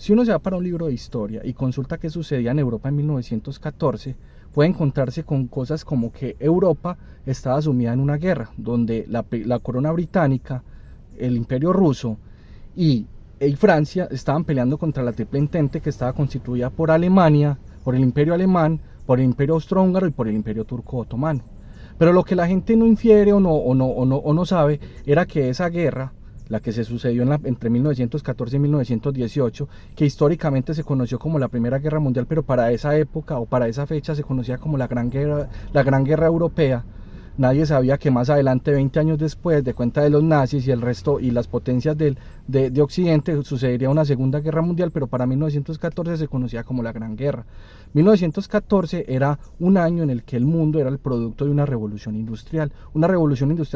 Si uno se va para un libro de historia y consulta qué sucedía en Europa en 1914, puede encontrarse con cosas como que Europa estaba sumida en una guerra, donde la corona británica, el imperio ruso y Francia estaban peleando contra la Triple Entente, que estaba constituida por Alemania, por el imperio alemán, por el imperio austrohúngaro y por el imperio turco otomano. Pero lo que la gente no infiere o no sabe era que esa guerra, la que se sucedió entre 1914 y 1918, que históricamente se conoció como la Primera Guerra Mundial, pero para esa época o para esa fecha se conocía como la Gran Guerra Europea. Nadie sabía que más adelante, 20 años después, de cuenta de los nazis y el resto y las potencias de Occidente, sucedería una Segunda Guerra Mundial, pero para 1914 se conocía como la Gran Guerra. 1914 era un año en el que el mundo era el producto de una revolución industrial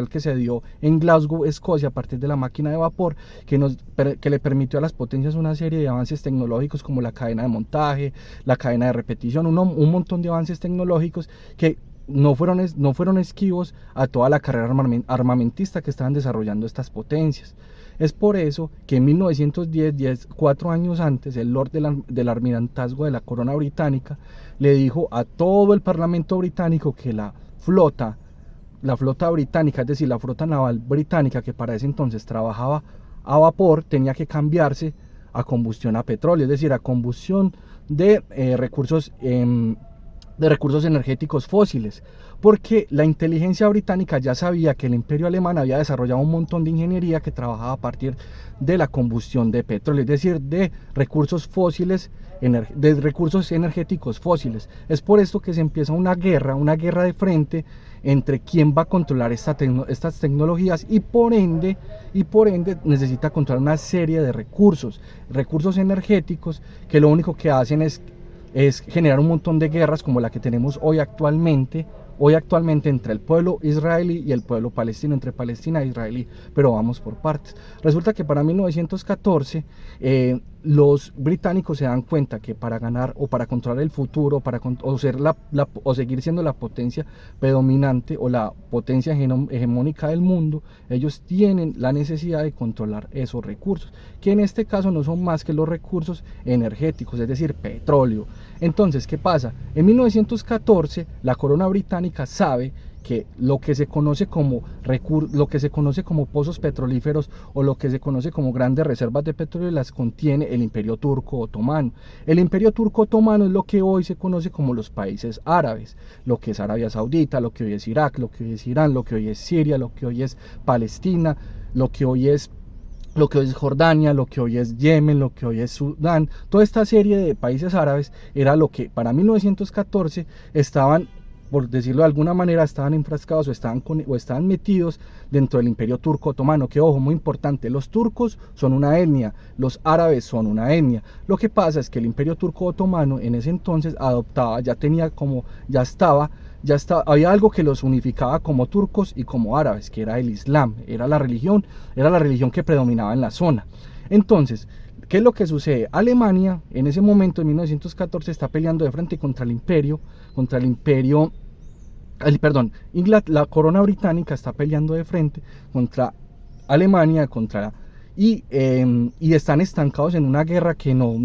que se dio en Glasgow, Escocia, a partir de la máquina de vapor, que le permitió a las potencias una serie de avances tecnológicos como la cadena de montaje, la cadena de repetición, un montón de avances tecnológicos que no fueron esquivos a toda la carrera armamentista que estaban desarrollando estas potencias. Es por eso que en 1910, 4 años antes, el Lord del Almirantazgo de la Corona Británica le dijo a todo el Parlamento británico que la flota británica, es decir, la flota naval británica, que para ese entonces trabajaba a vapor, tenía que cambiarse a combustión a petróleo, es decir, a combustión de recursos energéticos fósiles, porque la inteligencia británica ya sabía que el imperio alemán había desarrollado un montón de ingeniería que trabajaba a partir de la combustión de petróleo, es decir, de recursos fósiles, de recursos energéticos fósiles. Es por esto que se empieza una guerra de frente entre quién va a controlar estas tecnologías y por ende necesita controlar una serie de recursos energéticos que lo único que hacen es generar un montón de guerras como la que tenemos hoy actualmente entre el pueblo israelí y el pueblo palestino, entre Palestina e Israelí, pero vamos por partes. Resulta que para 1914 los británicos se dan cuenta que para ganar o para controlar el futuro, o seguir siendo la potencia predominante o la potencia hegemónica del mundo, ellos tienen la necesidad de controlar esos recursos, que en este caso no son más que los recursos energéticos, es decir, petróleo. Entonces, ¿qué pasa? En 1914 la corona británica sabe que lo que se conoce como pozos petrolíferos o lo que se conoce como grandes reservas de petróleo las contiene el Imperio Turco Otomano. El Imperio Turco Otomano es lo que hoy se conoce como los países árabes, lo que es Arabia Saudita, lo que hoy es Irak, lo que hoy es Irán, lo que hoy es Siria, lo que hoy es Palestina, lo que hoy es Jordania, lo que hoy es Yemen, lo que hoy es Sudán. Toda esta serie de países árabes era lo que para 1914 estaban, por decirlo de alguna manera, estaban enfrascados o estaban metidos dentro del Imperio Turco Otomano, que, ojo, muy importante, los turcos son una etnia, los árabes son una etnia. Lo que pasa es que el Imperio Turco Otomano en ese entonces había algo que los unificaba como turcos y como árabes, que era el Islam, era la religión que predominaba en la zona. Entonces, ¿qué es lo que sucede? Alemania, en ese momento, en 1914, está peleando de frente la corona británica está peleando de frente contra Alemania, y están estancados en una guerra que no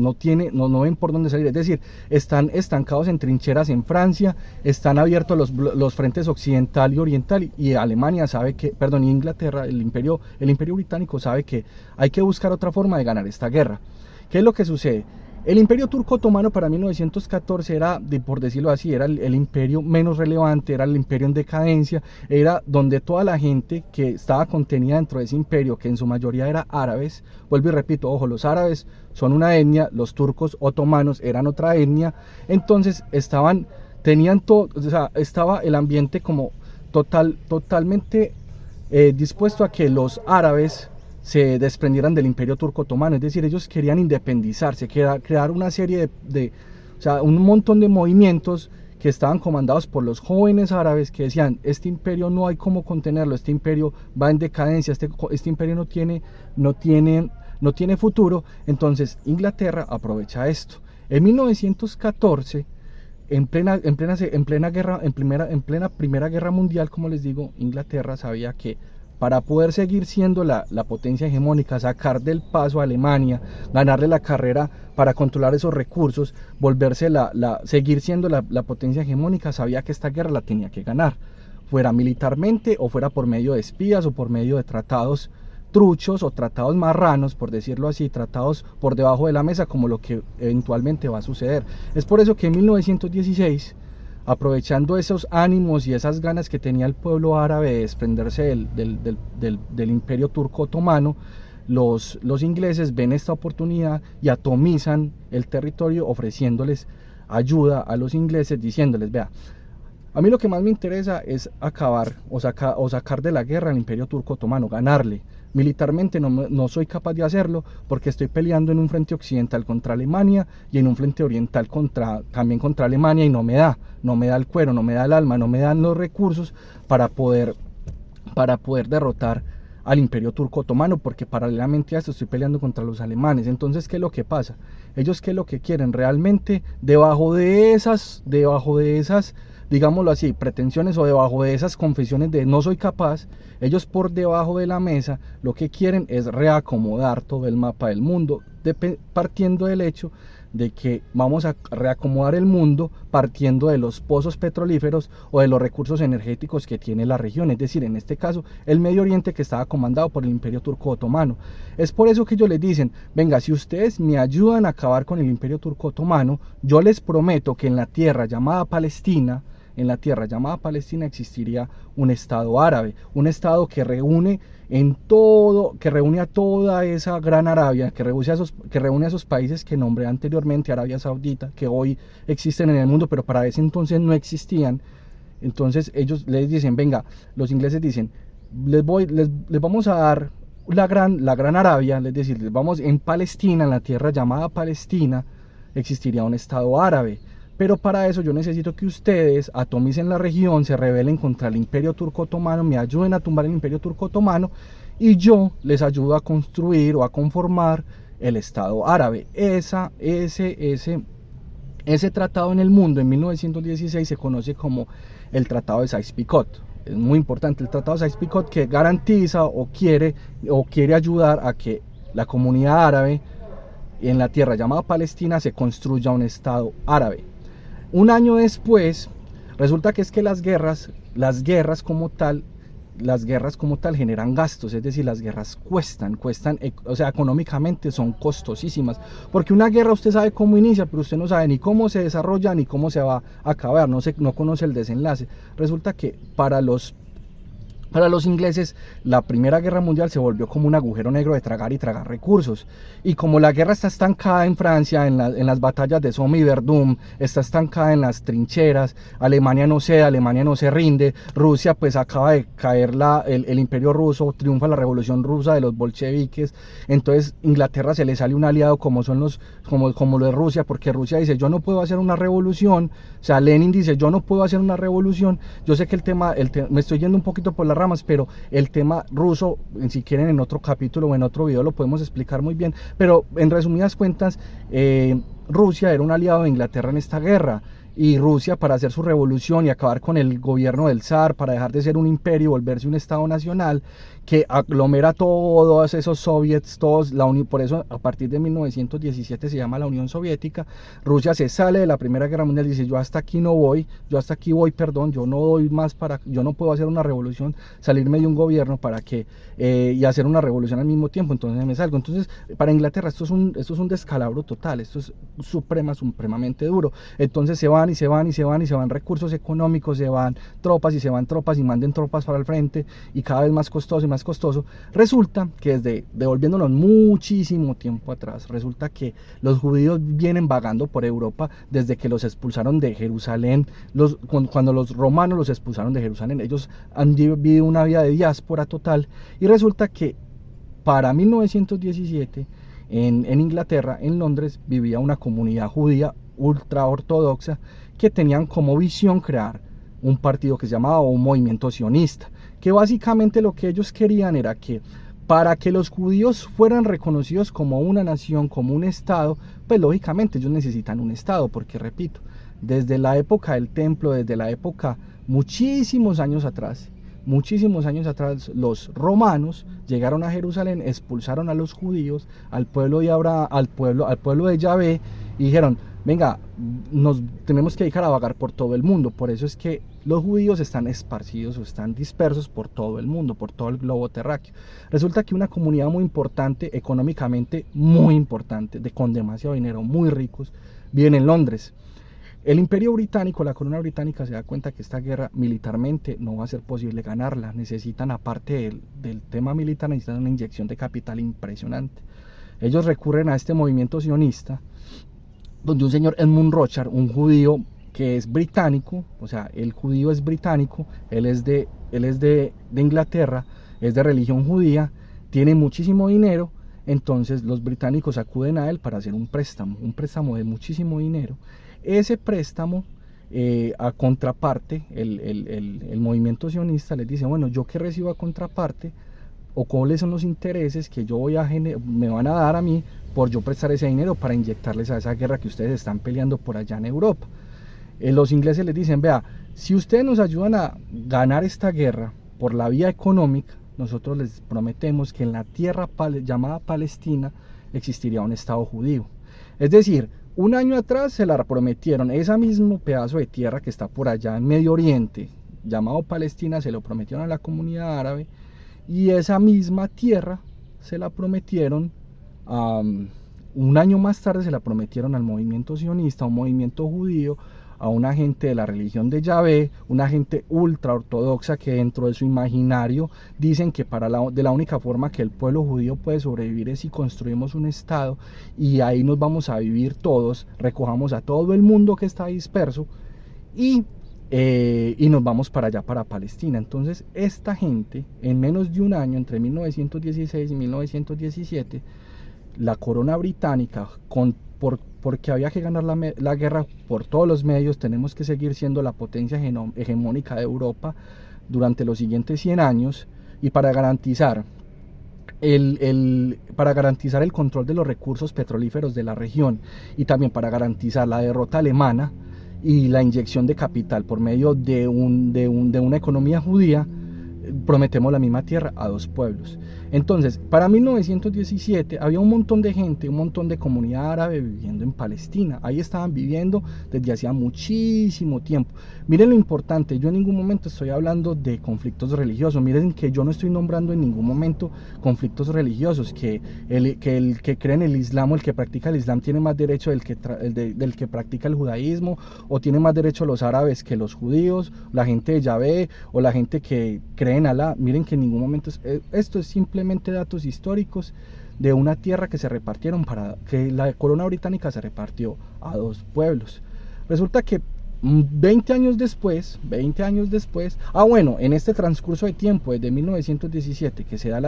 ven por dónde salir, es decir, están estancados en trincheras en Francia, están abiertos los frentes occidental y oriental, y Alemania sabe que, Inglaterra, el imperio británico sabe que hay que buscar otra forma de ganar esta guerra. ¿Qué es lo que sucede? El Imperio Turco Otomano para 1914 era, por decirlo así, era el imperio menos relevante, era el imperio en decadencia, era donde toda la gente que estaba contenida dentro de ese imperio, que en su mayoría era árabes, vuelvo y repito, ojo, los árabes son una etnia, los turcos otomanos eran otra etnia, entonces estaba el ambiente como totalmente dispuesto a que los árabes se desprendieran del Imperio Turco Otomano, es decir, ellos querían independizarse, crear una serie un montón de movimientos que estaban comandados por los jóvenes árabes que decían, este imperio no hay cómo contenerlo, este imperio va en decadencia, este imperio no tiene futuro. Entonces Inglaterra aprovecha esto. En 1914, en plena Primera Guerra Mundial, como les digo, Inglaterra sabía que para poder seguir siendo la potencia hegemónica, sacar del paso a Alemania, ganarle la carrera para controlar esos recursos, volverse seguir siendo la potencia hegemónica, sabía que esta guerra la tenía que ganar, fuera militarmente o fuera por medio de espías o por medio de tratados truchos o tratados marranos, por decirlo así, tratados por debajo de la mesa, como lo que eventualmente va a suceder. Es por eso que en 1916, aprovechando esos ánimos y esas ganas que tenía el pueblo árabe de desprenderse del imperio turco otomano, los ingleses ven esta oportunidad y atomizan el territorio, ofreciéndoles ayuda a los ingleses, diciéndoles: vea, a mí lo que más me interesa es acabar o sacar de la guerra al imperio turco otomano, ganarle. Militarmente no soy capaz de hacerlo porque estoy peleando en un frente occidental contra Alemania y en un frente oriental también contra Alemania, y no me da el cuero, no me da el alma, no me dan los recursos para poder derrotar al imperio turco otomano, porque paralelamente a esto estoy peleando contra los alemanes. Entonces, ¿qué es lo que pasa? Ellos, ¿qué es lo que quieren? Realmente, debajo de esas, digámoslo así, pretensiones, o debajo de esas confesiones de no soy capaz, ellos por debajo de la mesa lo que quieren es reacomodar todo el mapa del mundo, partiendo del hecho de que vamos a reacomodar el mundo partiendo de los pozos petrolíferos o de los recursos energéticos que tiene la región, es decir, en este caso el Medio Oriente, que estaba comandado por el imperio turco otomano. Es por eso que ellos les dicen: venga, si ustedes me ayudan a acabar con el imperio turco otomano, yo les prometo que en la tierra llamada Palestina existiría un estado árabe, un estado que reúne a toda esa gran Arabia, que reúne a esos países que nombré anteriormente, Arabia Saudita, que hoy existen en el mundo, pero para ese entonces no existían. Entonces ellos les dicen: venga, los ingleses dicen, les vamos a dar la gran Arabia, es decir, en Palestina, en la tierra llamada Palestina, existiría un estado árabe. Pero para eso yo necesito que ustedes atomicen la región, se rebelen contra el imperio turco otomano, me ayuden a tumbar el imperio turco otomano, y yo les ayudo a construir o a conformar el estado árabe. Ese tratado en el mundo en 1916 se conoce como el Tratado de Sykes-Picot. Es muy importante el Tratado de Sykes-Picot, que garantiza o quiere ayudar a que la comunidad árabe en la tierra llamada Palestina se construya un estado árabe. Un año después, resulta que es que las guerras como tal generan gastos, es decir, las guerras cuestan, o sea, económicamente son costosísimas, porque una guerra usted sabe cómo inicia, pero usted no sabe ni cómo se desarrolla ni cómo se va a acabar, no conoce el desenlace. Resulta que para los ingleses, la Primera Guerra Mundial se volvió como un agujero negro de tragar y tragar recursos. Y como la guerra está estancada en Francia, en las batallas de Somme y Verdún, está estancada en las trincheras, Alemania no se rinde, Rusia, pues acaba de caer el imperio ruso, triunfa la revolución rusa de los bolcheviques, entonces Inglaterra se le sale un aliado como lo de Rusia, porque Rusia dice: yo no puedo hacer una revolución, o sea, Lenin dice: yo no puedo hacer una revolución. Yo sé que me estoy yendo un poquito por las ramas, pero el tema ruso, si quieren en otro capítulo o en otro video lo podemos explicar muy bien, pero en resumidas cuentas, Rusia era un aliado de Inglaterra en esta guerra, y Rusia, para hacer su revolución y acabar con el gobierno del zar, para dejar de ser un imperio y volverse un estado nacional que aglomera todos esos soviets, por eso a partir de 1917 se llama la Unión Soviética. Rusia se sale de la Primera Guerra Mundial y dice: yo hasta aquí voy, yo no doy más, yo no puedo hacer una revolución, salirme de un gobierno y hacer una revolución al mismo tiempo, entonces me salgo. Entonces, para Inglaterra esto es un descalabro total, esto es supremamente duro. Entonces se van recursos económicos, se van tropas y manden tropas para el frente, y cada vez más costoso y más costoso. Resulta que devolviéndonos muchísimo tiempo atrás, resulta que los judíos vienen vagando por Europa desde que los expulsaron de Jerusalén, cuando los romanos los expulsaron de Jerusalén. Ellos han vivido una vida de diáspora total, y resulta que para 1917 en Inglaterra, en Londres, vivía una comunidad judía ultra ortodoxa que tenían como visión crear un partido que se llamaba un movimiento sionista, que básicamente lo que ellos querían era que para que los judíos fueran reconocidos como una nación, como un estado, pues lógicamente ellos necesitan un estado, porque repito, desde la época del templo, desde la época muchísimos años atrás, muchísimos años atrás los romanos llegaron a Jerusalén, expulsaron a los judíos, al pueblo de Abraham, al pueblo de Yahvé, y dijeron, venga, nos tenemos que dedicar a vagar por todo el mundo. Por eso es que los judíos están esparcidos o están dispersos por todo el mundo, por todo el globo terráqueo. Resulta que una comunidad muy importante, económicamente muy importante, con demasiado dinero, muy ricos, viven en Londres. El Imperio Británico, la corona británica, se da cuenta que esta guerra militarmente no va a ser posible ganarla. Necesitan, aparte del tema militar, necesitan una inyección de capital impresionante. Ellos recurren a este movimiento sionista, donde un señor Edmund Rothschild, un judío que es británico, o sea, el judío es británico, él es de Inglaterra, es de religión judía, tiene muchísimo dinero. Entonces los británicos acuden a él para hacer un préstamo de muchísimo dinero. Ese préstamo, a contraparte, el movimiento sionista les dice, bueno, yo que recibo a contraparte, o cuáles son los intereses que me van a dar a mí por yo prestar ese dinero para inyectarles a esa guerra que ustedes están peleando por allá en Europa. Los ingleses les dicen, vea, si ustedes nos ayudan a ganar esta guerra por la vía económica, nosotros les prometemos que en la tierra llamada Palestina existiría un Estado judío. Es decir, un año atrás se la prometieron, ese mismo pedazo de tierra que está por allá en Medio Oriente, llamado Palestina, se lo prometieron a la comunidad árabe, y esa misma tierra se la prometieron, un año más tarde se la prometieron al movimiento sionista, a un movimiento judío, a una gente de la religión de Yahvé, una gente ultra ortodoxa que dentro de su imaginario dicen que de la única forma que el pueblo judío puede sobrevivir es si construimos un estado y ahí nos vamos a vivir todos, recojamos a todo el mundo que está disperso y nos vamos para allá, para Palestina. Entonces esta gente, en menos de un año, entre 1916 y 1917, la corona británica, porque había que ganar la guerra por todos los medios, tenemos que seguir siendo la potencia hegemónica de Europa durante los siguientes 100 años, y para garantizar el control de los recursos petrolíferos de la región, y también para garantizar la derrota alemana y la inyección de capital por medio de una economía judía, prometemos la misma tierra a dos pueblos. Entonces, para 1917 había un montón de gente, un montón de comunidad árabe viviendo en Palestina. Ahí estaban viviendo desde hacía muchísimo tiempo. Miren lo importante, yo en ningún momento estoy hablando de conflictos religiosos. Miren que yo no estoy nombrando en ningún momento conflictos religiosos, que el que cree en el Islam o el que practica el Islam tiene más derecho del que practica el judaísmo, o tiene más derecho los árabes que los judíos, la gente de Yahvé o la gente que cree en Alá. Miren que en ningún momento esto es simplemente datos históricos de una tierra que se repartieron, que la corona británica se repartió a dos pueblos. Resulta que 20 años después, bueno, en este transcurso de tiempo, desde 1917, que se da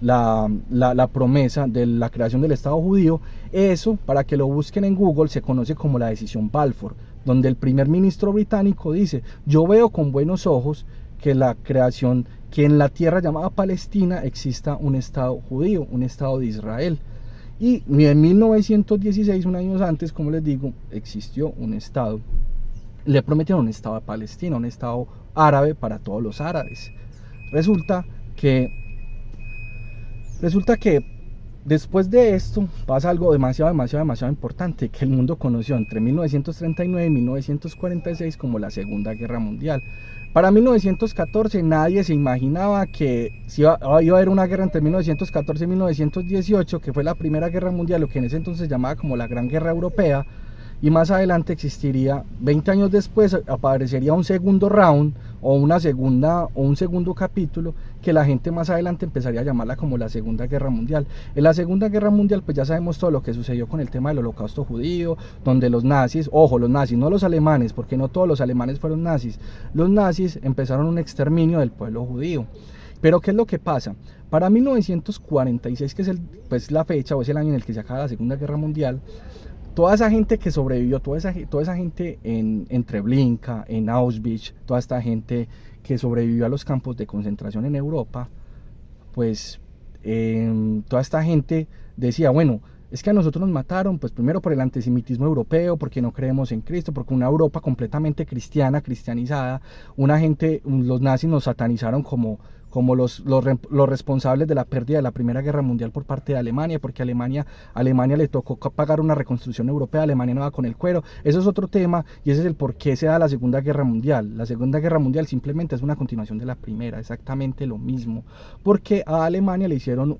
la promesa de la creación del Estado judío, eso, para que lo busquen en Google, se conoce como la decisión Balfour, donde el primer ministro británico dice, yo veo con buenos ojos que en la tierra llamada Palestina exista un Estado judío, un Estado de Israel. Y en 1916, un año antes, como les digo, existió un Estado. Le prometieron un Estado a Palestina, un Estado árabe para todos los árabes. Resulta que después de esto pasa algo demasiado importante que el mundo conoció entre 1939 y 1946 como la Segunda Guerra Mundial. Para 1914 nadie se imaginaba que iba a haber una guerra entre 1914 y 1918, que fue la Primera Guerra Mundial, lo que en ese entonces se llamaba como la Gran Guerra Europea, y más adelante existiría, 20 años después, aparecería un segundo round o un segundo capítulo que la gente más adelante empezaría a llamarla como la Segunda Guerra Mundial. En la Segunda Guerra Mundial pues ya sabemos todo lo que sucedió con el tema del Holocausto judío, donde los nazis, ojo, los nazis, no los alemanes, porque no todos los alemanes fueron nazis, los nazis empezaron un exterminio del pueblo judío. Pero ¿qué es lo que pasa? Para 1946, que es la fecha o es el año en el que se acaba la Segunda Guerra Mundial, toda esa gente que sobrevivió, toda esa gente en Treblinka, en Auschwitz, toda esta gente que sobrevivió a los campos de concentración en Europa, pues toda esta gente decía, bueno, es que a nosotros nos mataron, pues primero por el antisemitismo europeo, porque no creemos en Cristo, porque una Europa completamente cristiana, cristianizada, una gente, los nazis nos satanizaron como los responsables de la pérdida de la Primera Guerra Mundial por parte de Alemania, porque a Alemania le tocó pagar una reconstrucción europea, Alemania no va con el cuero, eso es otro tema, y ese es el por qué se da la Segunda Guerra Mundial. La Segunda Guerra Mundial simplemente es una continuación de la primera, exactamente lo mismo, porque a Alemania le hicieron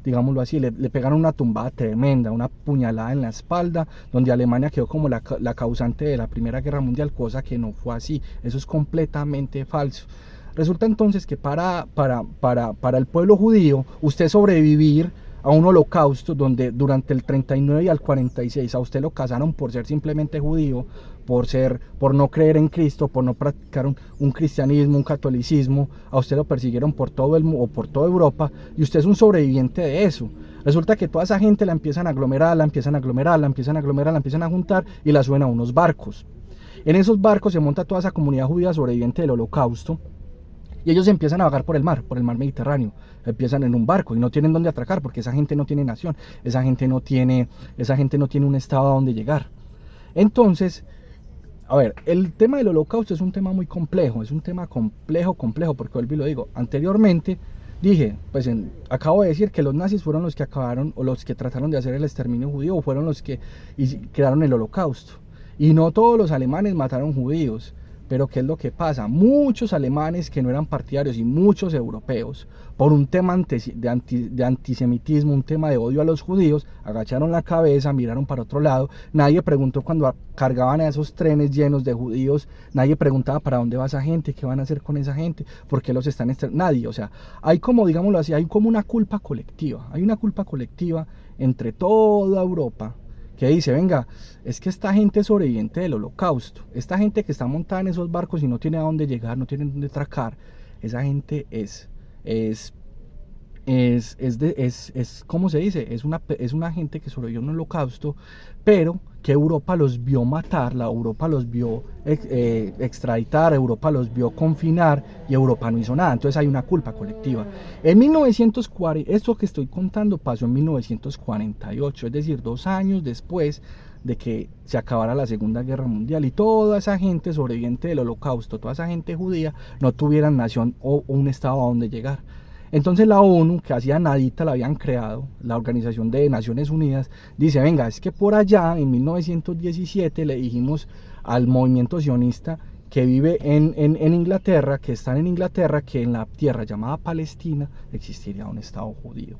digámoslo así, le pegaron una tumbada tremenda, una puñalada en la espalda, donde Alemania quedó como la causante de la Primera Guerra Mundial, cosa que no fue así, eso es completamente falso. Resulta entonces que para el pueblo judío, usted sobrevivir a un holocausto donde durante el 39 y al 46 a usted lo cazaron por ser simplemente judío, por no creer en Cristo, por no practicar un cristianismo, un catolicismo, a usted lo persiguieron por toda Europa, y usted es un sobreviviente de eso. Resulta que toda esa gente la empiezan a aglomerar, la empiezan a juntar y la suben a unos barcos. En esos barcos se monta toda esa comunidad judía sobreviviente del holocausto, y ellos empiezan a vagar por el mar Mediterráneo, empiezan en un barco y no tienen dónde atracar, porque esa gente no tiene nación, esa gente no tiene un estado a donde llegar. Entonces, a ver, el tema del holocausto es un tema muy complejo, es un tema complejo, porque vuelvo y lo digo, anteriormente dije, pues acabo de decir que los nazis fueron los que acabaron, o los que trataron de hacer el exterminio judío, o fueron los que crearon el holocausto, y no todos los alemanes mataron judíos. Pero ¿qué es lo que pasa? Muchos alemanes que no eran partidarios y muchos europeos, por un tema de antisemitismo, un tema de odio a los judíos, agacharon la cabeza, miraron para otro lado. Nadie preguntó cuando cargaban a esos trenes llenos de judíos, nadie preguntaba para dónde va esa gente, qué van a hacer con esa gente, por qué los están nadie. O sea, hay como, digámoslo así, hay como una culpa colectiva, hay una culpa colectiva entre toda Europa, que dice, venga, es que esta gente es sobreviviente del holocausto, esta gente que está montada en esos barcos y no tiene a dónde llegar, no tiene dónde atracar, esa gente ¿cómo se dice? Es una gente que sobrevivió en un holocausto, pero que Europa los vio matar, Europa los vio extraditar, Europa los vio confinar, y Europa no hizo nada. Entonces hay una culpa colectiva. En 1940, esto que estoy contando pasó en 1948, es decir, 2 años después de que se acabara la Segunda Guerra Mundial, y toda esa gente sobreviviente del holocausto, toda esa gente judía, no tuvieran nación o un estado a donde llegar. Entonces la ONU, que hacía nadita la habían creado, la Organización de Naciones Unidas, dice, venga, es que por allá en 1917 le dijimos al movimiento sionista que vive en Inglaterra, que están en Inglaterra, que en la tierra llamada Palestina existiría un estado judío.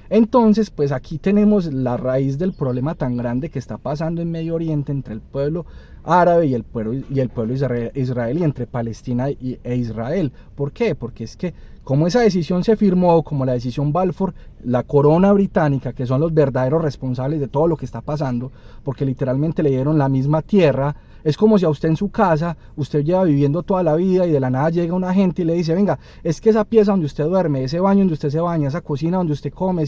Entonces, pues aquí tenemos la raíz del problema tan grande que está pasando en Medio Oriente entre el pueblo árabe y el pueblo israelí, entre Palestina e Israel. ¿Por qué? Porque es que como esa decisión se firmó, como la decisión Balfour, la corona británica, que son los verdaderos responsables de todo lo que está pasando, porque literalmente le dieron la misma tierra. Es como si a usted en su casa, usted lleva viviendo toda la vida y de la nada llega una gente y le dice, venga, es que esa pieza donde usted duerme, ese baño donde usted se baña, esa cocina donde usted come,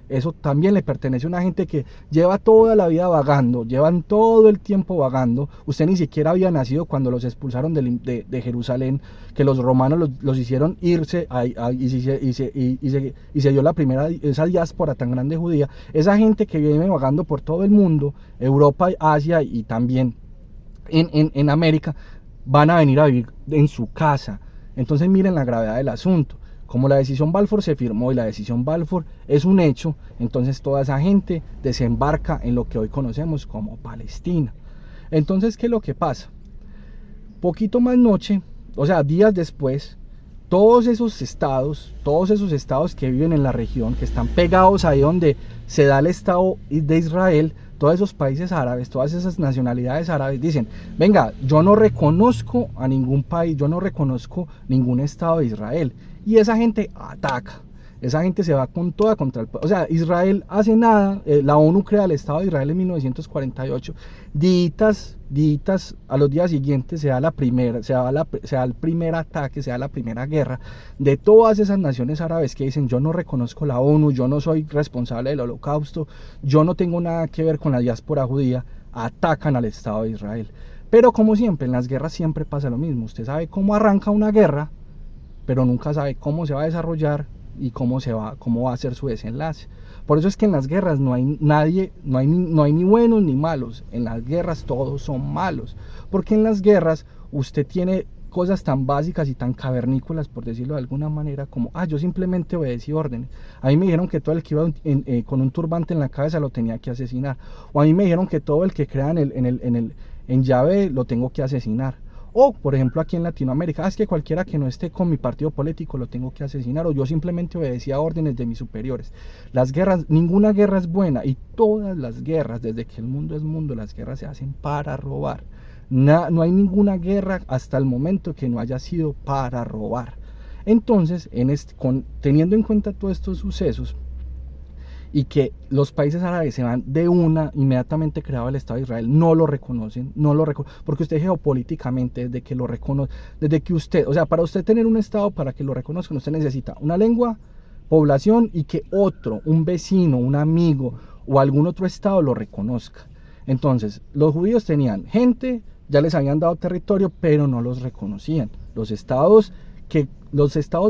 eso también le pertenece a una gente que lleva toda la vida vagando, llevan todo el tiempo vagando. Usted ni siquiera había nacido cuando los expulsaron de Jerusalén, que los romanos los hicieron irse y se dio la primera, esa diáspora tan grande judía. Esa gente que viene vagando por todo el mundo, Europa, Asia y también en América, van a venir a vivir en su casa. Entonces miren la gravedad del asunto. Como la decisión Balfour se firmó y la decisión Balfour es un hecho, entonces toda esa gente desembarca en lo que hoy conocemos como Palestina. Entonces, ¿qué es lo que pasa? Poquito más noche, o sea, días después, todos esos estados que viven en la región, que están pegados ahí donde se da el Estado de Israel, todos esos países árabes, todas esas nacionalidades árabes dicen, venga, yo no reconozco a ningún país, yo no reconozco ningún Estado de Israel. Y esa gente ataca, esa gente se va con toda contra el... O sea, Israel hace nada, la ONU crea el Estado de Israel en 1948, ditas a los días siguientes se da el primer ataque, se da la primera guerra de todas esas naciones árabes que dicen, yo no reconozco la ONU, yo no soy responsable del holocausto, yo no tengo nada que ver con la diáspora judía, atacan al Estado de Israel. Pero como siempre, en las guerras siempre pasa lo mismo, usted sabe cómo arranca una guerra, pero nunca sabe cómo se va a desarrollar y cómo va a ser su desenlace. Por eso es que en las guerras no hay nadie, no hay ni buenos ni malos. En las guerras todos son malos. Porque en las guerras usted tiene cosas tan básicas y tan cavernícolas, por decirlo de alguna manera, como, yo simplemente obedecí órdenes. A mí me dijeron que todo el que iba con un turbante en la cabeza lo tenía que asesinar. O a mí me dijeron que todo el que crea en Yahvé lo tengo que asesinar. O, por ejemplo, aquí en Latinoamérica, es que cualquiera que no esté con mi partido político lo tengo que asesinar, o yo simplemente obedecía órdenes de mis superiores. Las guerras, ninguna guerra es buena, y todas las guerras, desde que el mundo es mundo, las guerras se hacen para robar. No hay ninguna guerra hasta el momento que no haya sido para robar. Entonces, teniendo en cuenta todos estos sucesos, y que los países árabes se van de una, inmediatamente creado el Estado de Israel, no lo reconocen, porque usted geopolíticamente, desde que usted, o sea, para usted tener un Estado, para que lo reconozcan, usted necesita una lengua, población, y que un vecino, un amigo, o algún otro Estado lo reconozca. Entonces, los judíos tenían gente, ya les habían dado territorio, pero no los reconocían. Los estados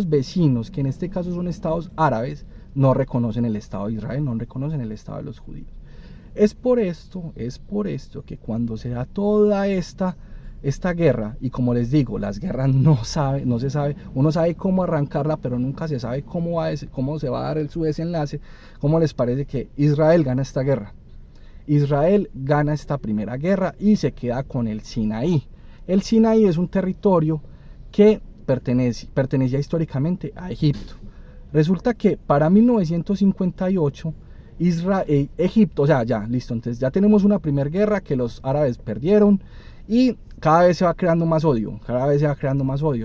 vecinos, que en este caso son estados árabes, no reconocen el Estado de Israel, no reconocen el Estado de los judíos. Es por esto que cuando se da toda esta guerra, y como les digo, las guerras no se sabe, uno sabe cómo arrancarla, pero nunca se sabe cómo se va a dar su desenlace. ¿Cómo les parece que Israel gana esta guerra? Israel gana esta primera guerra y se queda con el Sinaí. El Sinaí es un territorio que pertenecía históricamente a Egipto. Resulta que para 1958 Egipto, o sea, ya, listo, entonces ya tenemos una primera guerra que los árabes perdieron, y cada vez se va creando más odio,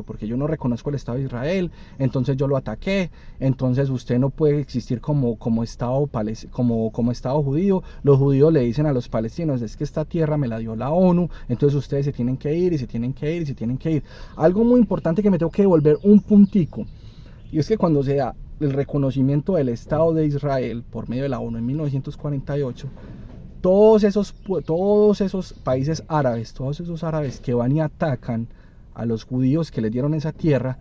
porque yo no reconozco el Estado de Israel, entonces yo lo ataqué, entonces usted no puede existir como Estado judío. Los judíos le dicen a los palestinos, es que esta tierra me la dio la ONU, entonces ustedes se tienen que ir, y se tienen que ir. Algo muy importante que me tengo que devolver un puntico, y es que cuando se da el reconocimiento del Estado de Israel por medio de la ONU en 1948, todos esos países árabes, todos esos árabes que van y atacan a los judíos que les dieron esa tierra,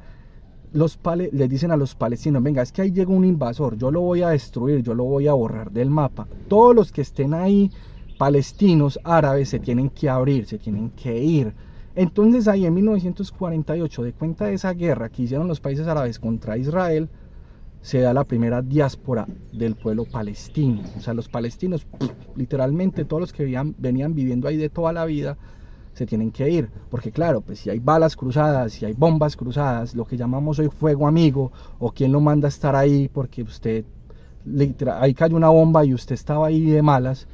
les dicen a los palestinos, venga, es que ahí llega un invasor, yo lo voy a destruir, yo lo voy a borrar del mapa. Todos los que estén ahí, palestinos, árabes, se tienen que abrir, se tienen que ir. Entonces ahí en 1948, de cuenta de esa guerra que hicieron los países árabes contra Israel, se da la primera diáspora del pueblo palestino. O sea, los palestinos, literalmente todos los que venían viviendo ahí de toda la vida, se tienen que ir, porque claro, pues si hay balas cruzadas, si hay bombas cruzadas, lo que llamamos hoy fuego amigo, o quién lo manda a estar ahí porque ahí cayó una bomba y usted estaba ahí de malas.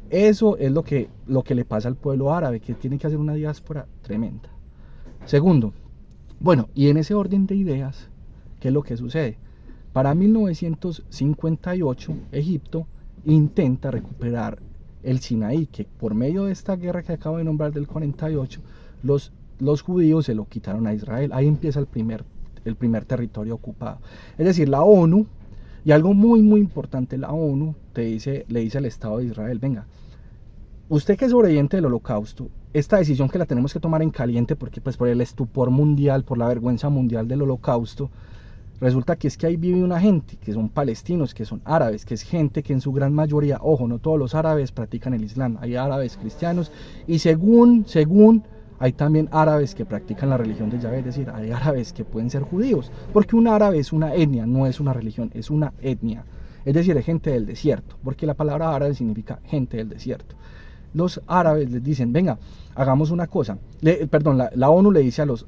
Eso es lo que le pasa al pueblo árabe, que tiene que hacer una diáspora tremenda. Segundo, bueno, y en ese orden de ideas, ¿qué es lo que sucede? Para 1958, Egipto intenta recuperar el Sinaí, que por medio de esta guerra que acabo de nombrar del 48, los judíos se lo quitaron a Israel. Ahí empieza el primer territorio ocupado. Es decir, la ONU, y algo muy muy importante, la ONU le dice al Estado de Israel, venga, usted que es sobreviviente del Holocausto, esta decisión que la tenemos que tomar en caliente, porque pues por el estupor mundial, por la vergüenza mundial del Holocausto, resulta que es que ahí vive una gente, que son palestinos, que son árabes, que es gente que en su gran mayoría, ojo, no todos los árabes practican el Islam, hay árabes cristianos, y según hay también árabes que practican la religión de Yahvé, es decir, hay árabes que pueden ser judíos, porque un árabe es una etnia, no es una religión, es una etnia, es decir, es gente del desierto, porque la palabra árabe significa gente del desierto. Los árabes les dicen, venga, hagamos una cosa, la ONU le dice a los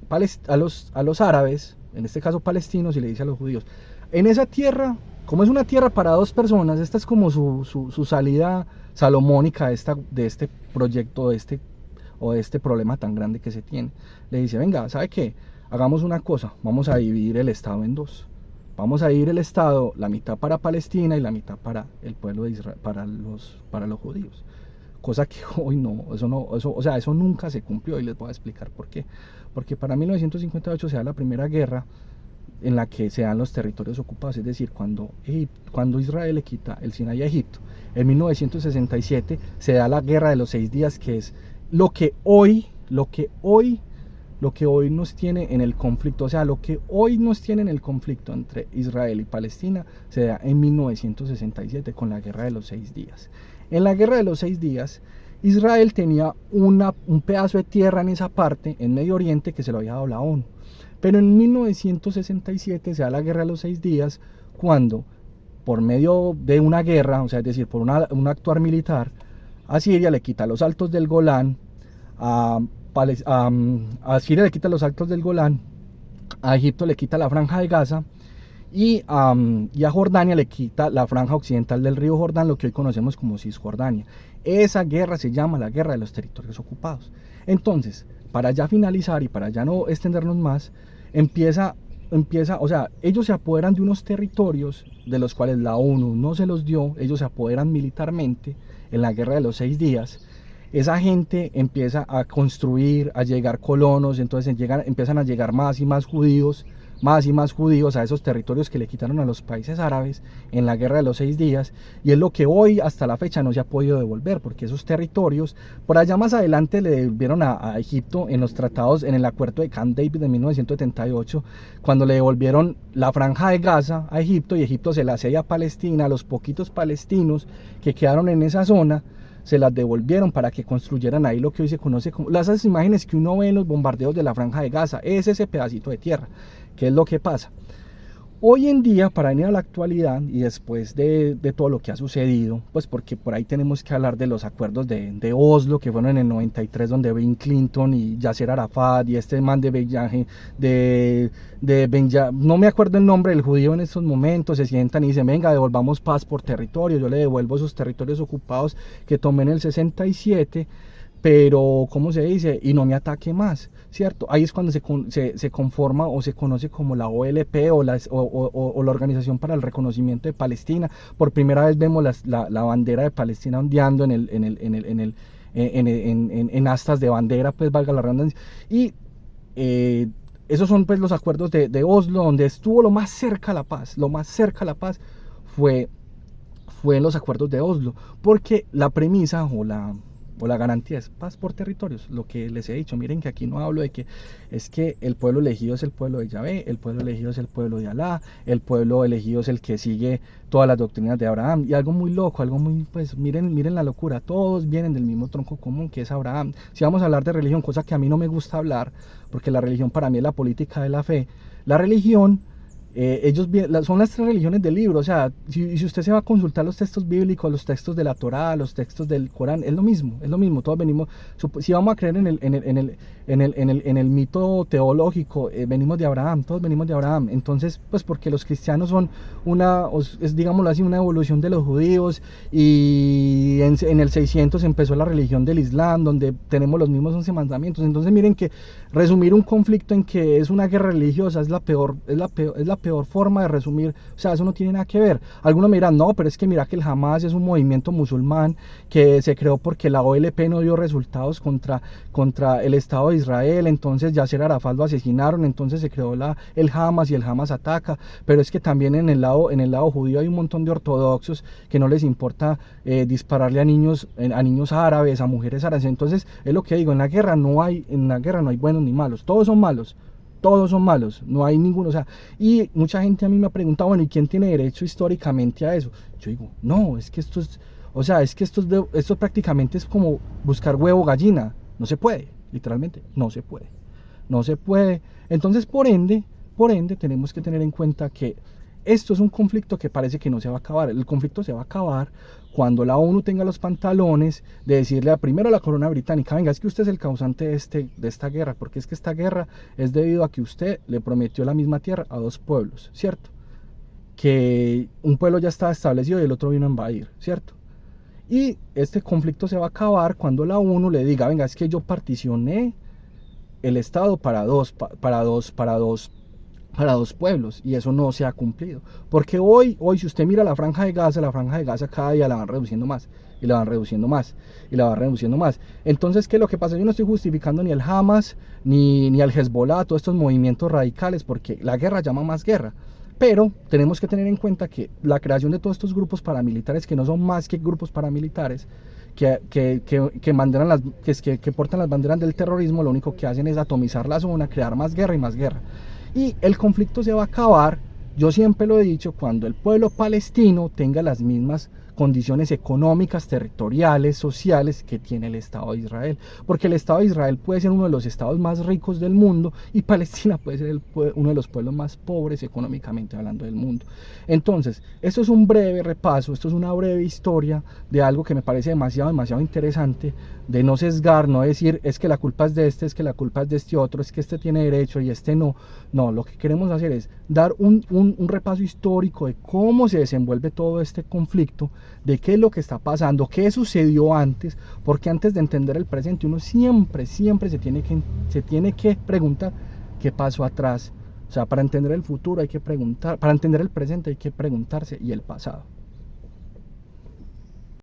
árabes, en este caso palestinos, y le dice a los judíos, en esa tierra, como es una tierra para dos personas, esta es como su salida salomónica de este proyecto, de este problema tan grande que se tiene. Le dice, venga, ¿sabe qué? Hagamos una cosa, vamos a dividir el Estado en dos. Vamos a dividir el Estado, la mitad para Palestina y la mitad para el pueblo de Israel, para los judíos. Cosa que hoy eso nunca se cumplió, y les voy a explicar por qué. Porque para 1958 se da la primera guerra en la que se dan los territorios ocupados, es decir, cuando Israel le quita el Sinaí a Egipto. En 1967 se da la guerra de los 6 días, que es lo que hoy lo que hoy nos tiene en el conflicto, o sea, lo que hoy nos tiene en el conflicto entre Israel y Palestina se da en 1967 con la Guerra de los 6 días. En la Guerra de los 6 días, Israel tenía un pedazo de tierra en esa parte, en Medio Oriente, que se lo había dado la ONU. Pero en 1967 se da la Guerra de los 6 días, cuando por medio de una guerra, o sea, es decir, por un actuar militar, a Siria le quita los altos del Golán, a Siria le quita los altos del Golán, a Egipto le quita la franja de Gaza y a Jordania le quita la franja occidental del río Jordán, lo que hoy conocemos como Cisjordania. Esa guerra se llama la Guerra de los Territorios Ocupados. Entonces, para ya finalizar y para ya no extendernos más, empieza, o sea, ellos se apoderan de unos territorios de los cuales la ONU no se los dio, ellos se apoderan militarmente en la Guerra de los 6 días. Esa gente empieza a construir, a llegar colonos, entonces empiezan a llegar más y más judíos a esos territorios que le quitaron a los países árabes en la Guerra de los 6 días, y es lo que hoy hasta la fecha no se ha podido devolver, porque esos territorios, por allá más adelante le devolvieron a Egipto en los tratados, en el acuerdo de Camp David de 1978, cuando le devolvieron la franja de Gaza a Egipto, y Egipto se la cede a Palestina, a los poquitos palestinos que quedaron en esa zona, se las devolvieron para que construyeran ahí lo que hoy se conoce como las imágenes que uno ve en los bombardeos de la franja de Gaza, es ese pedacito de tierra. ¿Qué es lo que pasa? Hoy en día, para venir a la actualidad y después de todo lo que ha sucedido, pues porque por ahí tenemos que hablar de los acuerdos de Oslo, que fueron en el 93, donde Bill Clinton y Yasser Arafat y este man no me acuerdo el nombre del judío en estos momentos, se sientan y dicen, venga, devolvamos paz por territorio, yo le devuelvo esos territorios ocupados que tomé en el 67, pero, ¿cómo se dice? Y no me ataque más, ¿cierto? Ahí es cuando se conforma o se conoce como la OLP o la Organización para el Reconocimiento de Palestina. Por primera vez vemos la bandera de Palestina ondeando en astas de bandera, pues valga la redundancia. Y esos son pues los acuerdos de Oslo, donde estuvo lo más cerca a la paz. Lo más cerca a la paz fue en los acuerdos de Oslo, porque la premisa o la garantía es paz por territorios, lo que les he dicho. Miren que aquí no hablo de que es que el pueblo elegido es el pueblo de Yahvé, el pueblo elegido es el pueblo de Alá, el pueblo elegido es el que sigue todas las doctrinas de Abraham, y algo muy loco, algo muy, pues miren la locura, todos vienen del mismo tronco común que es Abraham. Si vamos a hablar de religión, cosa que a mí no me gusta hablar, porque la religión para mí es la política de la fe, la religión, son las 3 religiones del libro. O sea, si usted se va a consultar los textos bíblicos, los textos de la Torá, los textos del Corán, es lo mismo, todos venimos, si vamos a creer en el mito teológico, venimos de Abraham, todos venimos de Abraham. Entonces, pues porque los cristianos son digámoslo así, una evolución de los judíos, y en el 600 empezó la religión del Islam, donde tenemos los mismos 11 mandamientos. Entonces miren que resumir un conflicto en que es una guerra religiosa es la peor forma de resumir. O sea, eso no tiene nada que ver. Algunos me dirán, no, pero es que mira que el Hamas es un movimiento musulmán que se creó porque la OLP no dio resultados contra el Estado de Israel, entonces Yasser Arafat lo asesinaron, entonces se creó el Hamas, y el Hamas ataca. Pero es que también en el lado judío hay un montón de ortodoxos que no les importa dispararle a niños árabes, a mujeres árabes. Entonces es lo que digo, en la guerra no hay buenos ni malos, todos son malos, no hay ninguno. O sea, y mucha gente a mí me ha preguntado, bueno, ¿y quién tiene derecho históricamente a eso? Yo digo, no, es que esto prácticamente es como buscar huevo gallina, no se puede, literalmente, no se puede. Entonces, por ende, tenemos que tener en cuenta que esto es un conflicto que parece que no se va a acabar. El conflicto se va a acabar cuando la ONU tenga los pantalones de decirle primero a la corona británica, venga, es que usted es el causante de esta guerra, porque es que esta guerra es debido a que usted le prometió la misma tierra a 2 pueblos, ¿cierto? Que un pueblo ya estaba establecido y el otro vino a invadir, ¿cierto? Y este conflicto se va a acabar cuando la ONU le diga, venga, es que yo particioné el Estado para dos pueblos, y eso no se ha cumplido, porque hoy si usted mira la franja de Gaza cada día la van reduciendo más, y la van reduciendo más. Entonces, ¿qué es lo que pasa? Yo no estoy justificando ni el Hamas, ni al Hezbollah, todos estos movimientos radicales, porque la guerra llama más guerra. Pero tenemos que tener en cuenta que la creación de todos estos grupos paramilitares, que no son más que grupos paramilitares, que portan las banderas del terrorismo, lo único que hacen es atomizar la zona, crear más guerra y más guerra. Y el conflicto se va a acabar, yo siempre lo he dicho, cuando el pueblo palestino tenga las mismas condiciones económicas, territoriales, sociales que tiene el Estado de Israel. Porque el Estado de Israel puede ser uno de los estados más ricos del mundo y Palestina puede ser uno de los pueblos más pobres económicamente hablando del mundo. Entonces, esto es un breve repaso, esto es una breve historia de algo que me parece demasiado interesante, de no sesgar, no decir es que la culpa es de este, es que la culpa es de este otro, es que este tiene derecho y este no. No, lo que queremos hacer es dar un repaso histórico de cómo se desenvuelve todo este conflicto, de qué es lo que está pasando, qué sucedió antes, porque antes de entender el presente uno siempre se tiene que preguntar qué pasó atrás. O sea, para entender el futuro hay que preguntar, para entender el presente hay que preguntarse y el pasado.